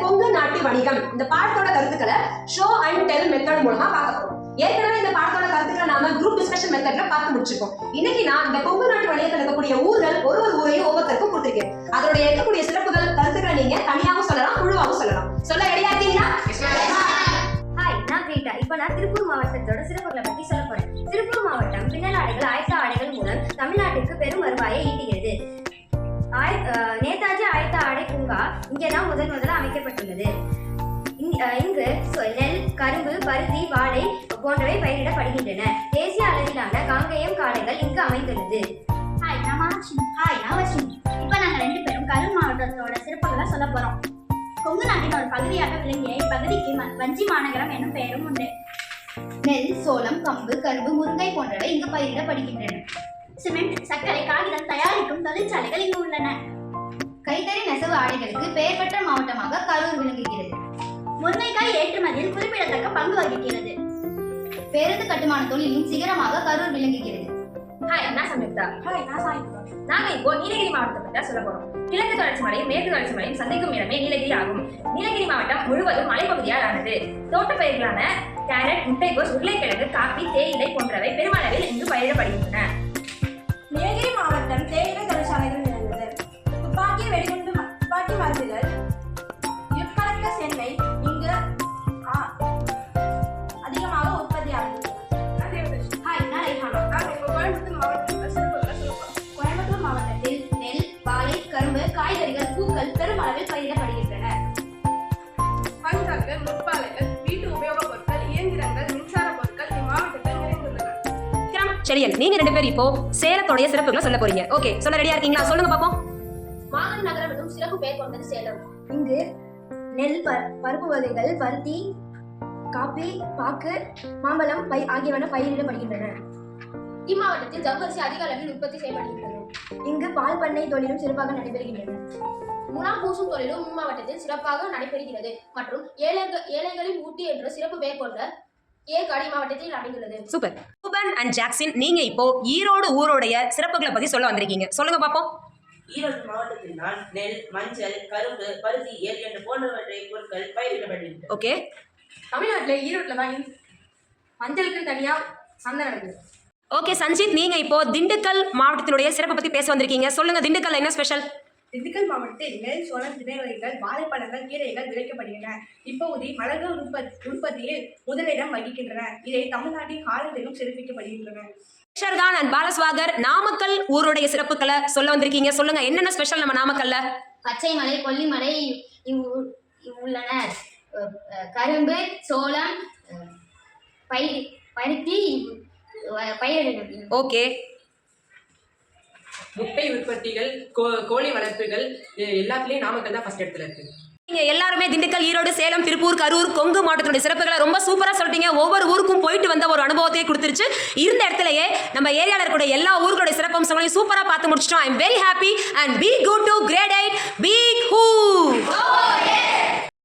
கொங்கு நாட்டு வணிகம் இந்த பாடத்தோட கருத்துக்களை ஷோ அண்ட் டெல் மெத்தட் மூலமா பார்க்க போறோம். ஏற்கனவே இந்த பாடத்தோட கருத்துக்களை நாம குரூப் டிஸ்கஷன் மெத்தட்ல பார்த்து முடிச்சிருக்கோம். இன்னைக்கு நான் இந்த கொங்கு நாட்டு வணிகத்தில் இருக்கக்கூடிய ஊர்கள் ஒரு ஊரையும் ஒவ்வொருத்தருக்கும் கொடுத்திருக்கேன். அதோட இருக்கக்கூடிய சிறப்புகள் கருத்துக்களை நீங்க தனியாகவும் சொல்லலாம், குழுவாகவும் சொல்லலாம். சொல்ல ரெடியா இருக்கீங்களா? ஹாய், நான் கிரீட்டா. இப்போ நான் திருப்பூர் மாவட்டத்தோட சிறப்புகளை பத்தி சொல்ல போறேன். திருப்பூர் மாவட்டம் பின்னல் ஆடைகள், ஆயத்த ஆடைகள் மூலம் தமிழ்நாட்டிற்கு பெரும் வருவாயை ஈட்டுகிறது. நேதாஜி ஆயத்த ஆடை பூங்கா இங்கேதான் முதல்ல அமைக்கப்பட்டுள்ளது. இங்கு நெல், கரும்பு, பருத்தி, வாழை போன்றவை பயிரிடப்படுகின்றன. தேசிய அளவிலான காங்கேயம் காளைகள் இங்கு அமைந்துள்ளது. ஹாய், நான் வர்ஷினி. இப்போ நாங்கள் 2 பேரும் கரூர் மாவட்டத்தோட சிறப்புகளை சொல்ல போறோம். கொங்கு நாட்டின் ஒரு பகுதியாக விளங்கிய இப்பகுதிக்கு வஞ்சி மாநகரம் என்னும் பெயரும் உண்டு. நெல், சோளம், கம்பு, கரும்பு, முருங்கை போன்றவை இங்கு பயிரிடப்படுகின்றன. சிமெண்ட், சர்க்கரை, காகிதம் தயாரிக்கும் தொழிற்சாலைகள் இங்கு உள்ளன. கைத்தறி நெசவு ஆடைகளுக்கு பெயர் பெற்ற மாவட்டமாக கரூர் விளங்குகிறது. முருங்கைக்காய் ஏற்றுமதியில் குறிப்பிடத்தக்க பங்கு வகிக்கிறது. பேருந்து கட்டுமான தொழிலின் சிகரமாக கரூர் விளங்குகிறது. ஹாய், நான் சம்யுக்தா. ஹாய், நான் சாய்பா. நாங்க இப்போ நீலகிரி மாவட்டத்தை பற்றி சொல்ல போறோம். கிழக்கு தொடர்ச்சி மலையும் மேற்கு தொடர்ச்சி மலையும் சந்திக்கும் இடமே நீலகிரி ஆகும். நீலகிரி மாவட்டம் முழுவதும் மலைப்பகுதியால் ஆனது. தோட்டப்பயிர்களான கேரட், முட்டைகோஸ், உருளைக்கிழங்கு, காபி, தேயிலை போன்றவை பெருமளவில் இங்கு பயிரிடப்படுகின்றன. நீலகிரி மாவட்டம் தேயிலை தொழிற்சாலைகள் நிறைந்தது. துப்பாக்கி மருந்துகள், யுட்கலக்க சென்னை இங்கு அதிகமாக உற்பத்தி ஆகிறது. ஹாய், நான் ரைஹானா. கோயம்புத்தூர் மாவட்டத்தில் நெல், வாழை, கரும்பு, காய்கறிகள், பூக்கள் பெருமளவில் பயிரிடப்படுகின்றன. பஞ்சாலைகள், முற்பாலைகள், வீட்டு உபயோகப் பொருட்கள், இயந்திரங்கள், மின்சார பொருட்கள் இம்மாவட்டத்தில் நிறைந்துள்ளன. செழியன், நீங்க 2 பேர் இப்போ சேலத்தோடைய சிறப்புகளை சொல்ல போறீங்க. ஓகே, சொல்ல ரெடியா இருக்கீங்களா? சொல்லுங்க பாப்போம். மாங்கல் நகரம் என்னும் சிறப்பு பெயர் கொண்டது சேலம். இங்கு நெல், பருப்பு வகைகள், பருத்தி, காபி, பாக்கு, மாம்பழம் ஆகியவன பயிரிடப்படுகின்றன. இம்மாவட்டத்தில் ஜவ்வரிசி அதிக அளவில் உற்பத்தி செய்யப்படுகின்றது. இங்கு பால் பண்ணை தொழிலும் சிறப்பாக நடைபெறுகின்றன. முலாம் பூசும் தொழிலும் இம்மாவட்டத்தில் சிறப்பாக நடைபெறுகிறது. மற்றும் ஏழைகளின் ஊட்டி என்ற சிறப்பு பெயர் கொண்ட ஏற்காடு மாவட்டத்தில் அமைந்துள்ளது. சூப்பர். ரூபன் அண்ட் ஜாக்சன், நீங்க இப்போ ஈரோடு ஊரோடைய சிறப்புகளை பத்தி சொல்ல வந்திருக்கீங்க. சொல்லுங்க பாப்போம். ஈரோடு மாவட்டத்தில் நெல், மஞ்சள், கரும்பு, பருத்தி, எல் என்ற போன்றவற்றை பொருட்கள் பயிரிடப்படுகின்றன. ஓகே. தமிழ்நாட்டில் ஈரோட்டில் தான் மஞ்சளுக்கு தனியா சந்தை நடக்குது. ஓகே சஞ்சித், நீங்க இப்போ திண்டுக்கல் மாவட்டத்தினுடைய சிறப்பை பத்தி பேச வந்திருக்கீங்க. சொல்லுங்க, திண்டுக்கல்ல என்ன ஸ்பெஷல்? திண்டுக்கல் மாவட்டத்தில் நெல், சோளம், திணை வகைகள், வாழைப்பழங்கள், கீரைகள் விளைக்கப்படுகின்றன. இப்பகுதி மலர்கள் உற்பத்தியில் முதலிடம் வகிக்கின்றன. இதை தமிழ்நாட்டின் காலத்திலும் சிறப்பிக்கப்படுகின்றன. ஷர்கான் அண்ட் பாலஸ்வாகர், நாமக்கல் ஊருடைய சிறப்புகளை சொல்ல வந்திருக்கீங்க. சொல்லுங்க, என்னென்ன ஸ்பெஷல் நம்ம நாமக்கல்ல? பச்சை மலை, கொல்லிமலை உள்ளன. கரும்பு, சோளம், பருத்தி பயிரிடுகிறது. ஓகே. முட்டை உற்பத்திகள், கோழி வளர்ப்புகள் எல்லாத்துலயும் நாமக்கல் தான் ஃபர்ஸ்ட் இடத்துல இருக்கு. நீங்க எல்லாருமே திண்டுக்கல், ஈரோடு, சேலம், திருப்பூர், கரூர், கொங்கு மாவட்டத்துடைய சிறப்புகளை ரொம்ப சூப்பரா சொல்லிட்டீங்க. ஒவ்வொரு ஊருக்கும் போயிட்டு வந்த ஒரு அனுபவத்தையே கொடுத்துருச்சு. இருந்த இடத்துலயே நம்ம ஏரியால இருக்கக்கூடிய எல்லா ஊர்களுடைய சிறப்பம்சங்களையும் சூப்பரா பார்த்து முடிச்சிட்டோம். I am very happy and be good to great 8 B who.